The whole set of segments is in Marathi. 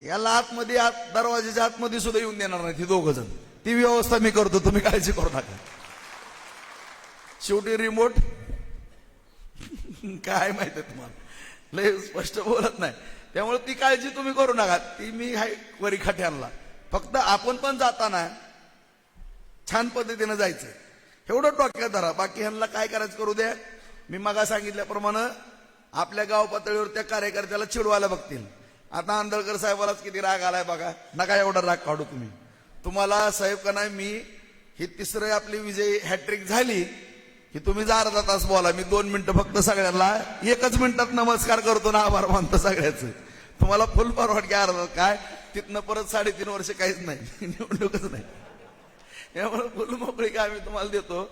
याला आतमध्ये दरवाजाच्या आतमध्ये सुद्धा येऊन देणार नाही ती दोघ जण. ती व्यवस्था मी करतो, तुम्ही काळजी करू नका. शेवटी रिमोट काय माहिती तुम्हाला, लय स्पष्ट बोलत नाही, त्यामुळे ती काळजी तुम्ही करू नका. ती मी हाय वरी खाट्याला. फक्त आपण पण जाताना छान पद्धतीने जायचं एवढं डोक्यात धरा. बाकी ह्यांना काय करायचं करू द्या. मी मगा सांगितल्याप्रमाणे आपल्या गाव पातळीवर त्या कार्यकर्त्याला चिडवायला बघतील. आता आंधळकर साहेबालाच किती राग आलाय बघा. नका एवढा राग काढू तुम्ही. तुम्हाला साहेब का नाही, मी ही तिसरं आपली विजय हॅट्रिक झाली की तुम्ही जा अर्धा तास बोला, मी 2 मिनिटं फक्त सगळ्यांना 1च मिनिटात नमस्कार करतो ना आभार मानतो सगळ्याचं. तुम्हाला फुल परवानगी अर्धा काय तिथनं परत 3.5 वर्ष काहीच नाही, निवडणूकच नाही. यामुळे फुल मोकळी काय मी तुम्हाला देतो.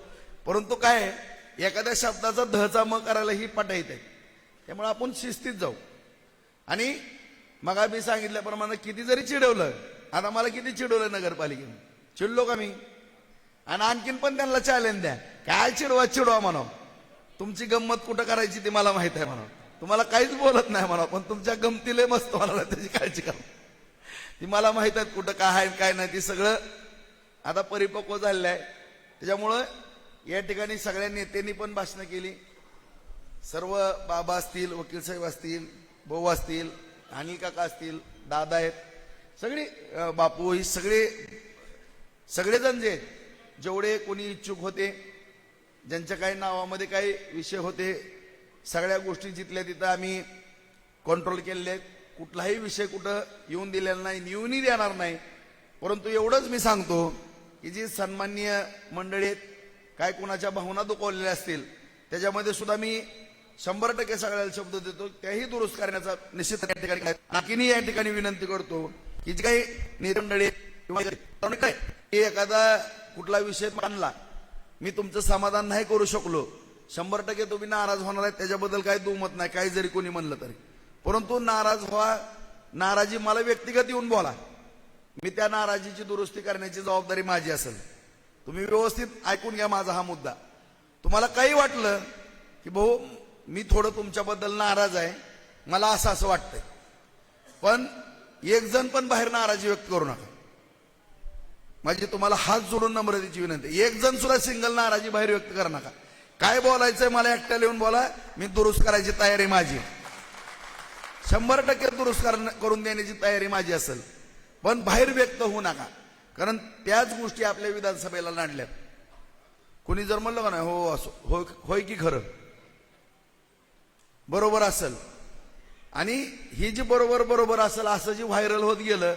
परंतु काय एखाद्या शब्दाचा धचा म करायला ही पटायत आहे. त्यामुळे आपण शिस्तीत जाऊ. आणि मग मी सांगितल्याप्रमाणे किती जरी चिडवलं, आता मला किती चिडवलं नगरपालिकेने, चिडलो का मी? आणि आणखीन पण त्यांना चॅलेंज द्या, काय चिडवा म्हणा, तुमची गंमत कुठं करायची ती मला माहित आहे म्हणा. तुम्हाला काहीच बोलत नाही म्हणा, पण तुमच्या गमतीले मस्त मला त्याची काळजी करा. ती मला माहित आहे कुठं काय आहे काय नाही, ती सगळं आता परिपक्व झालेलं आहे. त्याच्यामुळं या ठिकाणी सगळ्या नेत्यांनी पण भाषणं केली. सर्व बाबा असतील, वकील साहेब असतील, भाऊ असतील, अनिल काका असतील, दादा आहेत, सगळे बापू, ही सगळेजण जे जेवढे कोणी इच्छुक होते, ज्यांच्या काही नावामध्ये काही विषय होते, सगळ्या गोष्टी जिथल्या तिथं आम्ही कंट्रोल केलेले आहेत. कुठलाही विषय कुठं येऊन दिलेला नाही, येऊनही देणार नाही. परंतु एवढंच मी सांगतो की जी सन्माननीय मंडळी आहेत, काय कुणाच्या भावना दुखवलेल्या असतील, त्याच्यामध्ये सुद्धा मी 100% सगळ्याला शब्द देतो, त्याही दुरुस्त करण्याचा निश्चित या ठिकाणी. आणखीनही या ठिकाणी विनंती करतो की जी काही नेते मंडळी किंवा काय एखादा कुठला विषय मांडला, मी तुमचं समाधान नाही करू शकलो, 100% तुम्ही नाराज होणार आहे, त्याच्याबद्दल काही दुमत नाही, काही जरी कोणी म्हणलं तरी. परंतु नाराज व्हा, नाराजी मला व्यक्तिगत येऊन बोला, मी त्या नाराजीची दुरुस्ती करण्याची जबाबदारी माझी असेल. तुम्ही व्यवस्थित ऐकून घ्या माझा हा मुद्दा. तुम्हाला काही वाटलं की भाऊ मी थोडं तुमच्याबद्दल नाराज आहे, मला असं वाटतंय, पण एक जण पण बाहेर नाराजी व्यक्त करू नका. माझी तुम्हाला हात जोडून नम्रतेची विनंती, एक जण सुद्धा सिंगल नाराजी बाहेर व्यक्त करू नका. काय बोलायचंय मला एकट्याला येऊन बोला, मी दुरुस्त करायची तयारी माझी, 100% दुरुस्त करून देण्याची तयारी माझी असेल, पण बाहेर व्यक्त होऊ नका. कारण त्याच गोष्टी आपल्या विधानसभेला नाडल्यात. कोणी जर म्हणलं का नाही हो असो होय की खरं बरोबर असेल, आणि ही जी बरोबर असेल असं जी व्हायरल होत गेलं,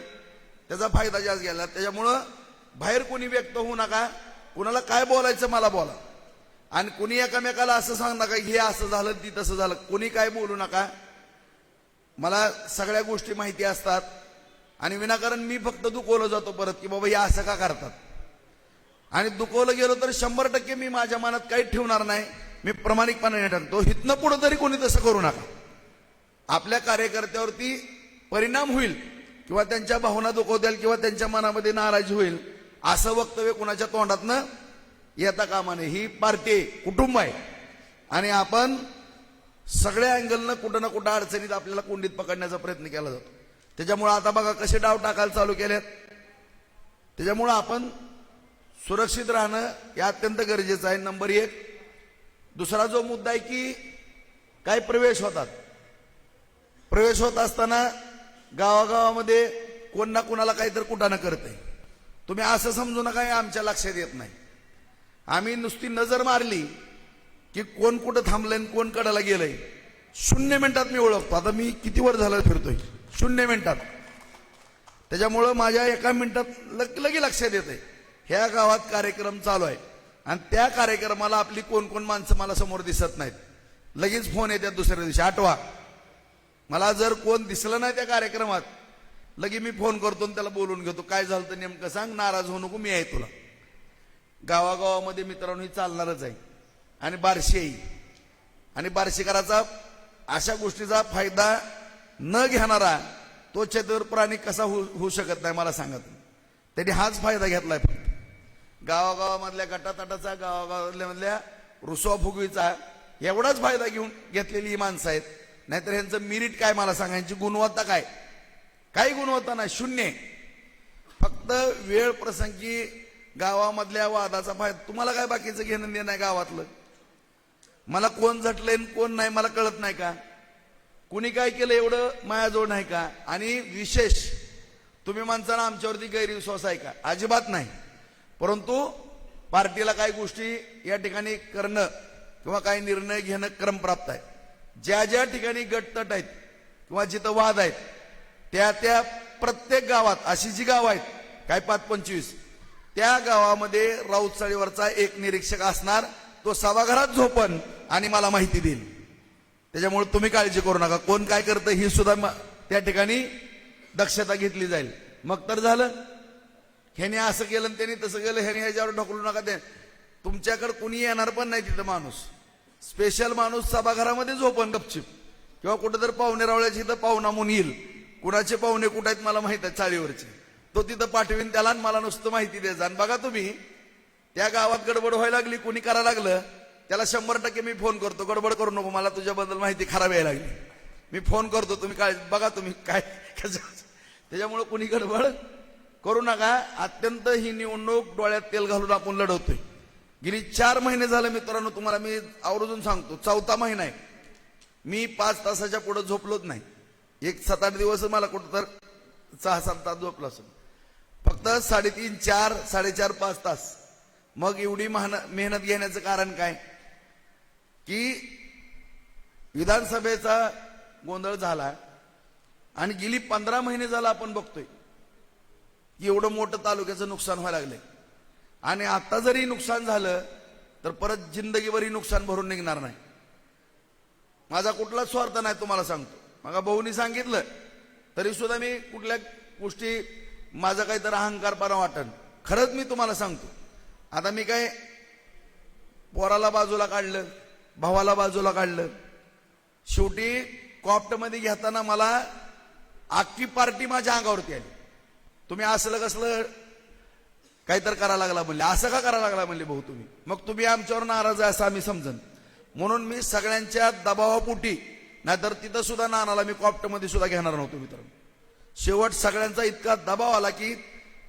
त्याचा फायदा जास्त गेला. त्याच्यामुळं बाहेर कोणी व्यक्त होऊ नका. कुणाला काय बोलायचं मला बोला, आणि कुणी एकामेकाला असं सांग नका हे असं झालं ती तसं झालं, कोणी काय बोलू नका. मला सगळ्या गोष्टी माहिती असतात, आणि विनाकारण मी फक्त दुखवलं जातो परत की बाबा हे असं का करतात. आणि दुखवलं गेलो तर 100% मी माझ्या मनात काही ठेवणार नाही, मी प्रामाणिकपणे टाकतो. हितनं पुढं तरी कोणी तसं करू नका. आपल्या कार्यकर्त्यावरती परिणाम होईल किंवा त्यांच्या भावना दुखवतील किंवा त्यांच्या मनामध्ये नाराजी होईल असं वक्तव्य कुणाच्या तोंडातनं येता कामा नये. ही पार्टी आहे, कुटुंब आहे, आणि आपण सगळ्या अँगलनं कुठं ना कुठं अडचणीत आपल्याला कोंडीत पकडण्याचा प्रयत्न केला जातो. त्याच्यामुळे आता बघा कसे डाव टाकायला चालू केलेत. त्याच्यामुळं आपण सुरक्षित राहणं हे अत्यंत गरजेचं आहे, नंबर 1. दुसरा जो मुद्दा आहे की काय प्रवेश होतात, प्रवेश होत असताना गावागावामध्ये कोण ना कोणाला काहीतरी कुटाणं करते. तुम्ही असं समजू नका आमच्या लक्षात येत नाही. आम्ही नुसती नजर मारली की कोण कुठं थांबलंय कोण कडाला गेलंय 0 मिनिटात मी ओळखतो. आता मी किती वर झालं फिरतोय 0 मिनिटात. त्याच्यामुळं माझ्या 1 मिनिटात लगे लक्षात येते ह्या गावात कार्यक्रम चालू आहे, आणि त्या कार्यक्रमाला आपली कोण माणसं मला समोर दिसत नाहीत. लगेच फोन येतात दुसऱ्या दिवशी, आठवा. मला जर कोण दिसलं नाही त्या कार्यक्रमात, लगे मी फोन करतो आणि त्याला बोलून घेतो, काय झालं तर नेमकं सांग, नाराज होऊ नको, मी आहे तुला. गावागावामध्ये मित्रांनो ही चालणारच आहे, आणि बार्शी आहे, आणि बार्शीकराचा अशा गोष्टीचा फायदा न घेणारा तो चतुर प्राणी कसा होऊ शकत नाही मला सांगत. त्यांनी हाच फायदा घेतलाय. फक्त गावागावामधल्या गटातटाचा, गावागावामधल्या रुसवा फुगवीचा एवढाच फायदा घेतलेली ही माणसं आहेत. नाहीतर ह्यांचं मिरिट काय मला सांगा, ह्यांची गुणवत्ता काय. काही गुणवत्ता नाही, शून्य आहे. फक्त वेळ प्रसंगी गावामधल्या वादाचा फायदा. तुम्हाला काय बाकीचं घेणं देणं नाही गावातलं? मला कोण झटलंय कोण नाही मला कळत नाही का? कुणी काय केलं एवढं माझ्याजवळ नाही का? आणि विशेष तुम्ही माणसांना आमच्यावरती गैरविश्वास आहे का? अजिबात नाही. परंतु पार्टीला काही गोष्टी या ठिकाणी करणं किंवा काही निर्णय घेणं क्रमप्राप्त आहे. ज्या ज्या ठिकाणी गटतट आहेत किंवा जिथं वाद आहेत त्या प्रत्येक गावात अशी जी गाव आहेत काय 5-25 त्या गावामध्ये राऊत चाळीवरचा एक निरीक्षक असणार. तो सभागृहात झोपन आणि मला माहिती देईल. त्याच्यामुळे तुम्ही काळजी करू नका. कोण काय करतं ही सुद्धा त्या ठिकाणी दक्षता घेतली जाईल. मग तर झालं. ह्याने असं केलं आणि त्यांनी तसं केलं, ह्याने ह्याच्यावर ढकलू नका. ते तुमच्याकडे कुणी येणार पण नाही तिथं. माणूस स्पेशल माणूस सभागृहामध्ये झोपन गपचिप किंवा कुठं तर पाहुणे रावळ्याची इथं पाहुणा म्हणून येईल. कुणाचे पाहुणे कुठं आहेत मला माहित आहे चाळीवरचे. तो तिथं पाठवीन त्याला आणि मला नुसतं माहिती द्यायचं. आणि बघा तुम्ही त्या गावात गडबड व्हायला लागली कुणी करायला लागलं त्याला 100% मी फोन करतो. गडबड करू नको, मला तुझ्याबद्दल माहिती खराब यायला लागली. मी फोन करतो, तुम्ही काय बघा तुम्ही काय कसं. त्याच्यामुळे कुणी गडबड करू नका. अत्यंत ही निवडणूक डोळ्यात तेल घालून आपण लढवतोय. गेली 4 महिने झाले मित्रांनो, तुम्हाला मी आवर्जून सांगतो. 4था महिना आहे. मी 5 तासाच्या पुढे झोपलोच नाही. एक 7-8 दिवस मला कुठं तर 6-7 तास झोपलो असेल. फक्त 3.5, 4, 4.5, 5 तास. मग एवढी मेहनत घेण्याचं कारण काय की विधानसभेचा गोंधळ झाला आणि गेली 15 महिने झाला आपण बघतोय की एवढं मोठं तालुक्याचं नुकसान व्हायला लागलंय. आणि आता जरी नुकसान झालं तर परत जिंदगीभरही नुकसान भरून निघणार नाही. माझा कुठलाच स्वार्थ नाही तुम्हाला सांगतो. मग भाऊनी सांगितलं तरी सुद्धा मी कुठल्या गोष्टी माझा काहीतरी अहंकारपणा वाटन. खरंच मी तुम्हाला सांगतो. आता मी काय पोराला बाजूला काढलं, भावाला बाजूला काढलं. शेवटी कॉप्टमध्ये घेताना मला अख्खी पार्टी माझ्या अंगावरती आली. तुम्ही असलं कसलं काहीतरी करायला लागला म्हणले. असं का करायला लागला म्हणले भाऊ तुम्ही? मग तुम्ही आमच्यावर नाराज आहे असं आम्ही समजन. म्हणून मी सगळ्यांच्या दबावापोटी, नाहीतर तिथं सुद्धा नानाला मी कॉप्टमध्ये सुद्धा घेणार नव्हतो मित्रांनो. शेवट सगळ्यांचा इतका दबाव आला की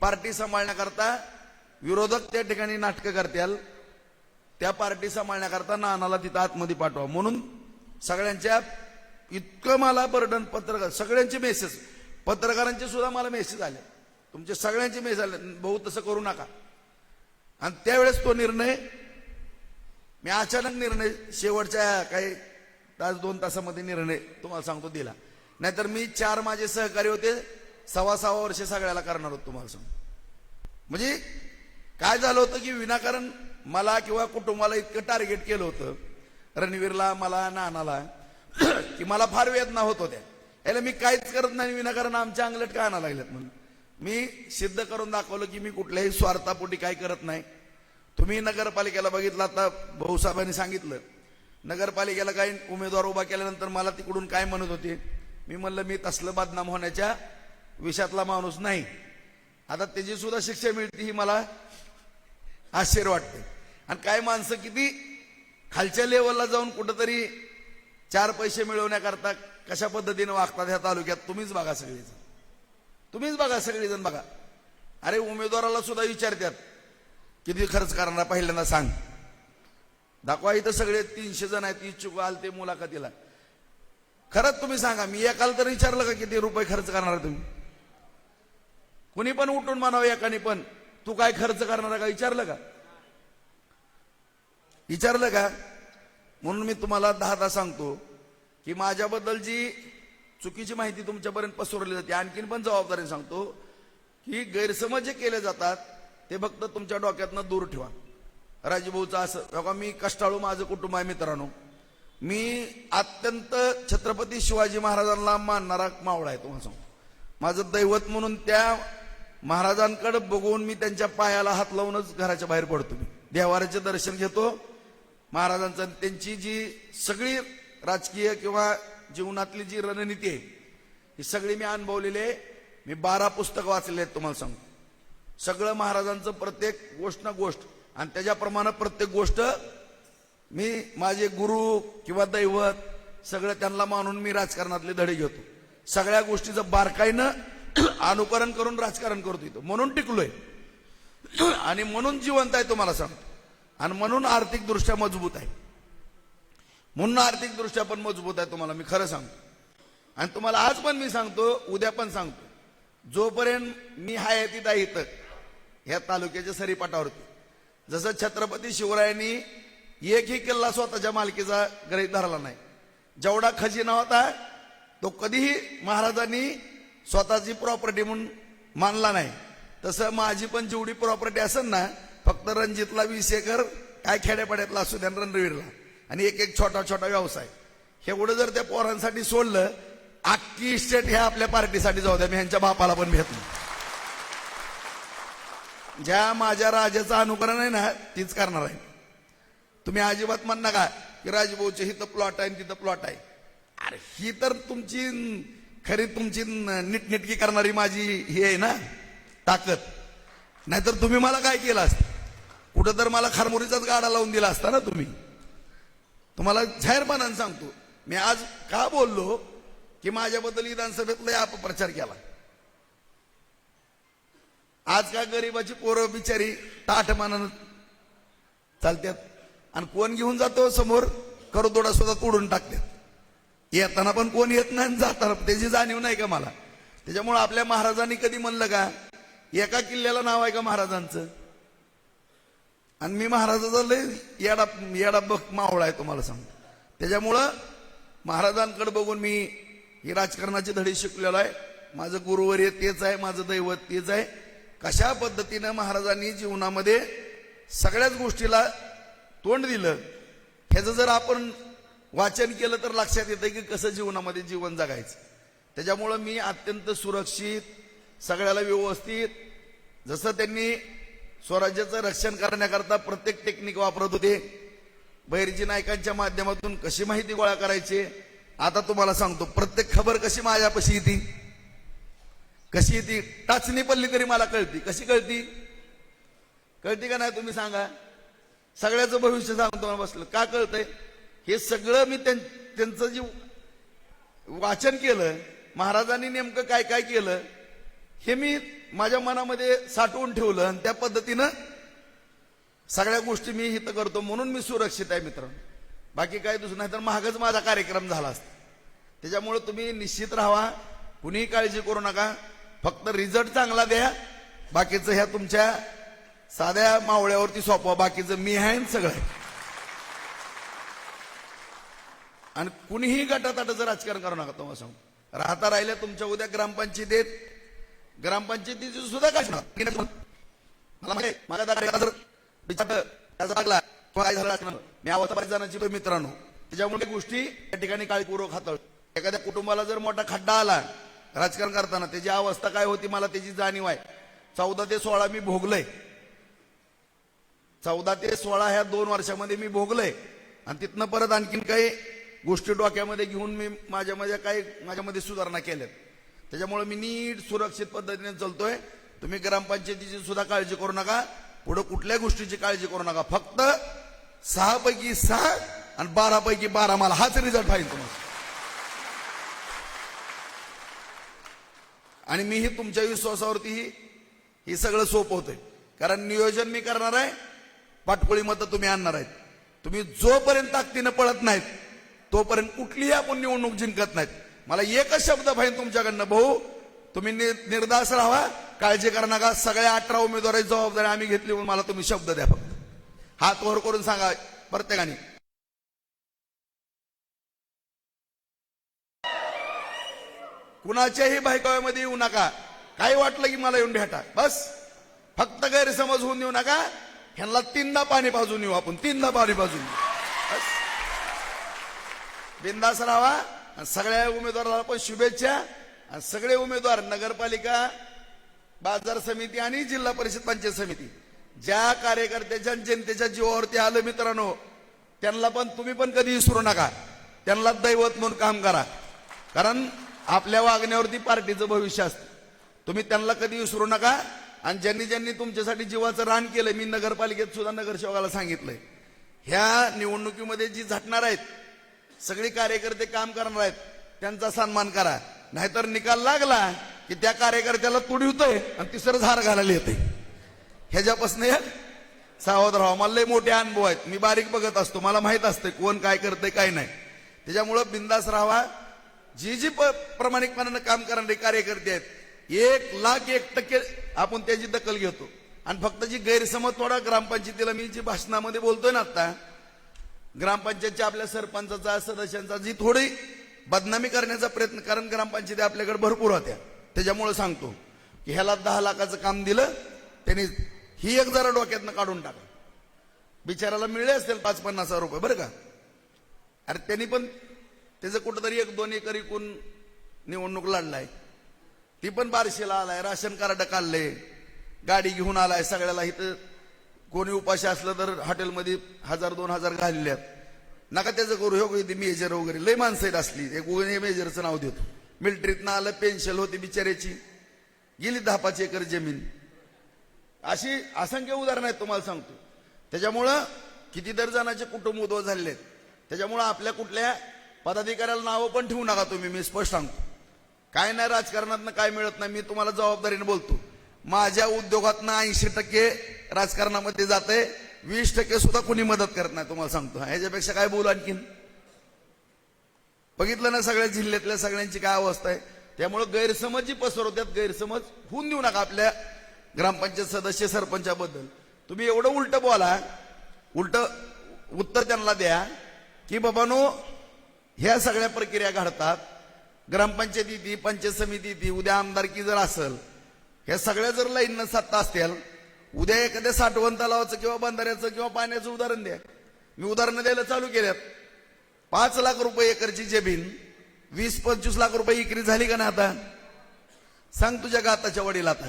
पार्टी सांभाळण्याकरता विरोधक त्या ठिकाणी नाटकं करतील. त्या पार्टी सांभाळण्याकरता नानाला तिथं आतमध्ये पाठवा म्हणून सगळ्यांच्या इतकं मला बर्डन. पत्रकार सगळ्यांचे मेसेज, पत्रकारांचे सुद्धा मला मेसेज आले, तुमचे सगळ्यांचे मेसेज आले, भाऊ तसं करू नका. आणि त्यावेळेस तो निर्णय मी अचानक निर्णय शेवटच्या काही 1-2 तासामध्ये निर्णय तुम्हाला सांगतो दिला. नाहीतर मी 4 माझे सहकारी होते, 6.25 वर्ष सगळ्याला करणार होतो तुम्हाला सांगतो. म्हणजे काय झालं होतं की विनाकारण मला किंवा कुटुंबाला इतकं टार्गेट केलं होतं, रणवीरला, मला, नानाला, की मला फार वेदना होत होत्या. याला मी काहीच करत नाही, विनाकारण आमच्या अंगलट का आणा लागल्यात म्हणून. मी सिद्ध करून दाखवलं की मी कुठल्याही स्वार्थापोटी काय करत नाही. तुम्ही नगरपालिकेला बघितलं, आता भाऊसाहेबांनी सांगितलं नगरपालिकेला काही उमेदवार उभा केल्यानंतर मला तिकडून काय म्हणत होते. मी म्हणलं मी तसलं बदनाम होण्याच्या विषयातला माणूस नाही. आता त्याची सुद्धा शिक्षा मिळते ही मला आश्चर्य वाटते. आणि काय माणसं किती खालच्या लेवलला जाऊन कुठंतरी 4 पैसे मिळवण्याकरता कशा पद्धतीने वागतात ह्या तालुक्यात. तुम्हीच बघा सगळेजण, तुम्हीच बघा सगळेजण बघा. अरे उमेदवाराला सुद्धा विचारतात किती खर्च करणार पहिल्यांदा सांग, दाखवा. इथं सगळे 300 जण आहेत इच्छुक आलते मुलाखतीला. खरंच तुम्ही सांगा, मी एकाला तर विचारलं का किती रुपये खर्च करणार तुम्ही? कुणी पण उठून म्हणावं एकाने पण तू काय खर्च करणार का विचारलं का? विचारलं का? म्हणून मी तुम्हाला 10दा सांगतो की माझ्याबद्दल जी चुकीची माहिती तुमच्यापर्यंत पसरवली जाते, आणखीन पण जबाबदारी सांगतो की गैरसमज जे केले जातात ते फक्त तुमच्या डोक्यातनं दूर ठेवा. राजभाऊचं असं बघा, मी कष्टाळू माझं कुटुंब आहे मित्रांनो. मी अत्यंत छत्रपती शिवाजी महाराजांना मानणारा मावळा आहे. तुम्हाला सांगतो माझं दैवत म्हणून त्या महाराजांकडे बघून मी त्यांच्या पायाला हात लावूनच घराच्या बाहेर पडतो. मी देवाराचे दर्शन घेतो महाराजांचं. त्यांची जी सगळी राजकीय किंवा जीवनातली जी रणनीती आहे ही सगळी मी अनुभवलेली आहे. मी 12 पुस्तकं वाचलेली आहेत तुम्हाला सांगतो. सगळं महाराजांचं प्रत्येक गोष्ट ना गोष्ट, आणि त्याच्याप्रमाणे प्रत्येक गोष्ट मी माझे गुरु किंवा दैवत सगळं त्यांना मानून मी राजकारणातले धडे घेतो. सगळ्या गोष्टीचं बारकाईनं अनुकरण करून राजकारण करतो इथं, म्हणून टिकलोय आणि म्हणून जिवंत आहे तुम्हाला सांगतो, आणि म्हणून आर्थिकदृष्ट्या मजबूत आहे, म्हणून आर्थिकदृष्ट्या पण मजबूत आहे तुम्हाला मी खरं सांगतो. आणि तुम्हाला आज पण मी सांगतो, उद्या पण सांगतो, जोपर्यंत मी हाय तिथं आहे इथं ह्या तालुक्याच्या सरीपाटावरती, जसं छत्रपती शिवरायांनी एकही किल्ला स्वतःच्या मालकीचा गृहीत धरला नाही, जेवढा खजिना होता तो कधीही महाराजांनी स्वतःची प्रॉपर्टी म्हणून मानला नाही, तसं माझी पण जेवढी प्रॉपर्टी असेल ना, फक्त रणजितला 20 एकर काय खेड्यापाड्यातला असू द्या, रणवीरला, आणि एक एक छोटा छोटा व्यवसाय, एवढं जर त्या पोरांसाठी सोडलं, अख्खी इस्टेट ह्या आपल्या पार्टीसाठी जाऊ द्या, मी ह्यांच्या बापाला पण भेटलो. ज्या माझ्या राजाचं अनुकरण आहे ना तीच करणार आहे. तुम्ही अजिबात म्हण नका की राजभाऊचे हिथं प्लॉट आहे तिथं प्लॉट आहे. अरे ही तर तुमची खरी तुमची नीटनेटकी करणारी माझी ही आहे ना ताकद. नाहीतर तुम्ही मला काय केलं असतं, कुठं तर मला खारमुरीचाच गाडा लावून दिला असता ना तुम्ही. तुम्हाला जाहीरपणाने सांगतो, मी आज का बोललो की माझ्याबद्दल विधानसभेत लय अपप्रचार केला. आज का गरिबाची पोरं बिचारी ताठमानानं चालतात आणि कोण घेऊन जातो समोर करदोडा सुद्धा तोडून टाकतात. येताना पण कोण येत नाही, जाताना त्याची जाणीव नाही का मला. त्याच्यामुळे आपल्या महाराजांनी कधी म्हणलं का एका किल्ल्याला नाव आहे का महाराजांचं, आणि मी महाराजाचा लय येडा मावळा आहे तुम्हाला सांगतो. त्याच्यामुळं महाराजांकडे बघून मी ही राजकारणाची धडी शिकलेलो आहे. माझं गुरुवर्य तेच आहे, माझं दैवत तेच आहे. कशा पद्धतीनं महाराजांनी जीवनामध्ये सगळ्याच गोष्टीला तोंड दिलं, ह्याचं जर आपण वाचन केलं तर लक्षात येतं की कसं जीवनामध्ये जीवन जगायचं. त्याच्यामुळं मी अत्यंत सुरक्षित, सगळ्याला व्यवस्थित, जसं त्यांनी स्वराज्याचं रक्षण करण्याकरता प्रत्येक टेक्निक वापरत होते, बहिर्जी नायकांच्या माध्यमातून कशी माहिती गोळा करायची. आता तुम्हाला सांगतो, प्रत्येक खबर कशी माझ्यापाशी येते, कशी येते, टाचणी पडली तरी मला कळती. कशी कळती का नाही तुम्ही सांगा. सगळ्याचं भविष्य सांगतो मला बसलं का कळतंय. हे सगळं मी त्यांचं जे वाचन केलं, महाराजांनी नेमकं काय काय केलं हे मी माझ्या मनामध्ये साठवून ठेवलं, आणि त्या पद्धतीनं सगळ्या गोष्टी मी इथं करतो. म्हणून मी सुरक्षित आहे मित्रांनो. बाकी काय दुसरं नाही तर महागच माझा कार्यक्रम झाला असता. त्याच्यामुळे तुम्ही निश्चित राहा, कुणीही काळजी करू नका, फक्त रिझल्ट चांगला द्या. बाकीचं ह्या तुमच्या साध्या मावळ्यावरती सोपवा, बाकीचं मी आहे सगळं. आणि कुणीही गटाताटाचं राजकारण करू नका. तुम्हाला सांगू, राहता राहिल्या तुमच्या उद्या ग्रामपंचायतीची सुद्धा काय मला माझ्या लागला काय झालं मी आवाज बऱ्याच जणांची मित्रांनो. त्याच्यामुळे गोष्टी त्या ठिकाणी काळजीपूर्वक हाताळ. एखाद्या कुटुंबाला जर मोठा खड्डा आला राजकारण करताना, त्याची अवस्था काय होती मला त्याची जाणीव आहे. 14 ते 16 मी भोगलंय. 14 ते 16 ह्या 2 वर्षामध्ये मी भोगलंय. आणि तिथनं परत आणखीन काही गोष्टी डोक्यामध्ये घेऊन मी माझ्यामध्ये सुधारणा केल्यात. त्याच्यामुळे मी नीट सुरक्षित पद्धतीने चालतोय. तुम्ही ग्रामपंचायतीची सुद्धा काळजी करू नका, पुढे कुठल्या गोष्टीची काळजी करू नका. फक्त 6 पैकी 6 आणि 12 पैकी 12 मला हाच रिझल्ट पाहिजे तुम्हाला. आणि मीही तुमच्या विश्वासावरती ही सगळं सोपं होतंय. कारण नियोजन मी करणार आहे, पाटकोळी मतं तुम्ही आणणार आहेत. तुम्ही जोपर्यंत ताकदीनं पळत नाहीत तोपर्यंत कुठलीही आपण निवडणूक जिंकत नाहीत. मला एकच शब्द पाहिजे तुमच्याकडनं, भाऊ तुम्ही निर्धास्त राहा, काळजी करा नका. सगळ्या 18 उमेदवारांची जबाबदारी आम्ही घेतली, म्हणून मला तुम्ही शब्द द्या. फक्त हात वर करून सांगा प्रत्येकाने. कुणाच्याही बायकाव्यामध्ये येऊ नका. काही वाटलं की मला येऊन भेटा बस. फक्त गैरसमज होऊन देऊ नका. ह्यांना 3दा पाणी पाजून येऊ आपण, 3दा पाणी पाजून बस. बिंदास राहा. सगळ्या उमेदवाराला पण शुभेच्छा. आणि सगळे उमेदवार नगरपालिका, बाजार समिती आणि जिल्हा परिषद पंचायत समिती, ज्या कार्यकर्त्याच्या जनतेच्या जीवावरती आलं मित्रांनो, त्यांना पण तुम्ही पण कधी विसरू नका. त्यांना दैवत म्हणून काम करा. कारण आपल्या वागण्यावरती पार्टीचं भविष्य असतं. तुम्ही त्यांना कधी विसरू नका. आणि ज्यांनी ज्यांनी तुमच्यासाठी जीवाचं रान केलंय, मी नगरपालिकेत सुद्धा नगरसेवकाला सांगितलंय, ह्या निवडणुकीमध्ये जी झटणार आहेत सगळी कार्यकर्ते काम करणार आहेत, त्यांचा सन्मान करा. नाहीतर निकाल लागला की त्या कार्यकर्त्याला तुडवतोय आणि तिसरं झार घालायला येते. ह्याच्यापासून सावध राहा. मला लय मोठे अनुभव आहेत, मी बारीक बघत असतो, मला माहित असते कोण काय करतंय काय नाही. त्याच्यामुळं बिंदास राहावा. जी प्रामाणिकपणानं काम करणारे कार्यकर्ते आहेत 1,01% आपण त्याची दखल घेतो. आणि फक्त जी गैरसमज थोडा ग्रामपंचायतीला मी जी भाषणामध्ये बोलतोय ना आता, ग्रामपंचायतच्या आपल्या सरपंचाचा सदस्यांचा जी थोडी बदनामी करण्याचा प्रयत्न, कारण ग्रामपंचायती आपल्याकडे भरपूर होत्या, त्याच्यामुळे सांगतो की ह्याला 10 लाखाचं काम दिलं त्यांनी, ही एक जरा डोक्यातनं काढून टाका. बिचाराला मिळले असतील 5-50 हजार रुपये बरं का. अरे त्यांनी पण त्याचं कुठंतरी 1-2 एकर इकून निवडणूक लढलाय, ती पण बारशीला आलाय, राशन कार्ड काढले, गाडी घेऊन आलाय सगळ्याला. इथं कोणी उपाशी असलं तर हॉटेलमध्ये 1000-2000 घालल्यात. नका त्याचं करू. हो इथे मेजर वगैरे लय माणसं आहेत असली, एक मेजरचं नाव देतो. मिलिटरीतनं आलं, पेन्शन होती बिचाऱ्याची, गेली 10-5 एकर जमीन. अशी असंख्य उदाहरणं आहेत तुम्हाला सांगतो. त्याच्यामुळं कितीतरी जणांचे कुटुंब उद्ध्वस्त झालेले आहेत. त्याच्यामुळं आपल्या कुठल्या पदाधिकाऱ्याला नावं पण ठेवू नका तुम्ही. मी स्पष्ट सांगतो, काय नाही राजकारणातनं काय मिळत नाही. मी तुम्हाला जबाबदारीने बोलतो. माझ्या उद्योगातनं 80% राजकारणामध्ये जाते, 20% सुद्धा कुणी मदत करत नाही तुम्हाला सांगतो. ह्याच्यापेक्षा काय बोलू आणखीन. बघितलं ना सगळ्या जिल्ह्यातल्या सगळ्यांची काय अवस्था आहे. त्यामुळं गैरसमज जी पसरवतात, गैरसमज होऊन देऊ नका आपल्या ग्रामपंचायत सदस्य सरपंचाबद्दल. तुम्ही एवढं उलट बोला, उलट उत्तर त्यांना द्या की बाबानो ह्या सगळ्या प्रक्रिया घडतात. ग्रामपंचायती ती, पंचायत समिती ती, उद्या आमदारकी जर असेल, ह्या सगळ्या जर लाईननं सत्ता असतील, उद्या एखाद्या साठवण तलावाचं किंवा बंधाऱ्याचं किंवा पाण्याचं उदाहरण द्या. मी उदाहरणं द्यायला चालू केल्यात. 5 लाख रुपये एकरची जमीन 20-25 लाख रुपये इकरी झाली का ना आता. सांग तुझ्या गाताच्या वडील, आता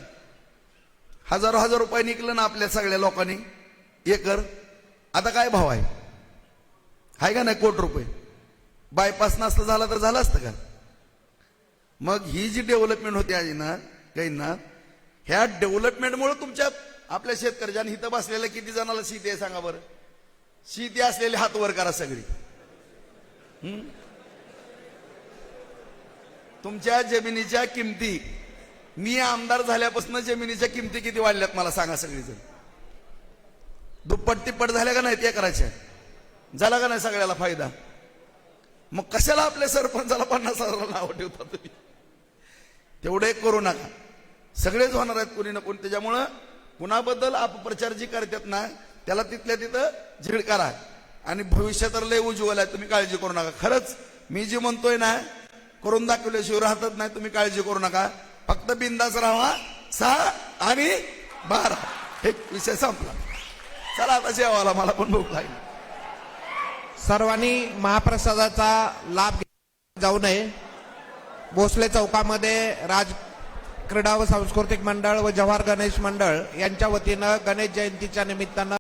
हजार रुपये निकलं ना आपल्या सगळ्या लोकांनी एकर. आता काय भाव आहे का नाही? ₹1 कोटी. बायपास नसतं झाला तर झालं असतं का? मग ही जी डेव्हलपमेंट होती आज ना काही ना, ह्या डेव्हलपमेंटमुळे तुमच्या आपल्या शेतकऱ्याच्या आणि इथं बसलेल्या किती जणाला शेती आहे सांगा बरं. शेती असलेले हात वर करा सगळी. तुमच्या जमिनीच्या किमती, मी आमदार झाल्यापासून जमिनीच्या किमती किती वाढल्यात मला सांगा सगळीजण. दुप्पट तिप्पट झाल्या का नाहीत एकराच्या? झाला का नाही सगळ्याला फायदा? मग कशाला आपल्या सरपंचाला 50,000 नाव ठेवता तुम्ही? तेवढे करू नका. सगळेच होणार आहेत कोणी ना कोणी. त्याच्यामुळं कुणाबद्दल अपप्रचार जी करतात ना, त्याला तिथल्या तिथं झीड करा. आणि भविष्य तर लय उज्ज्वल आहे, तुम्ही काळजी करू नका. खरंच मी जे म्हणतोय ना, करून दाखवल्याशिवाय राहतच नाही. तुम्ही काळजी करू नका, फक्त बिंदास राहा. 6 आणि 12 एक विषय संपला. चला आता जेवायला, मला पण भूक लागली. सर्वांनी महाप्रसादाचा लाभ जाऊ नये. भोसले चौकामध्ये राज क्रीडा व सांस्कृतिक मंडळ व जव्हार गणेश मंडळ यांच्या वतीनं गणेश जयंतीच्या निमित्तानं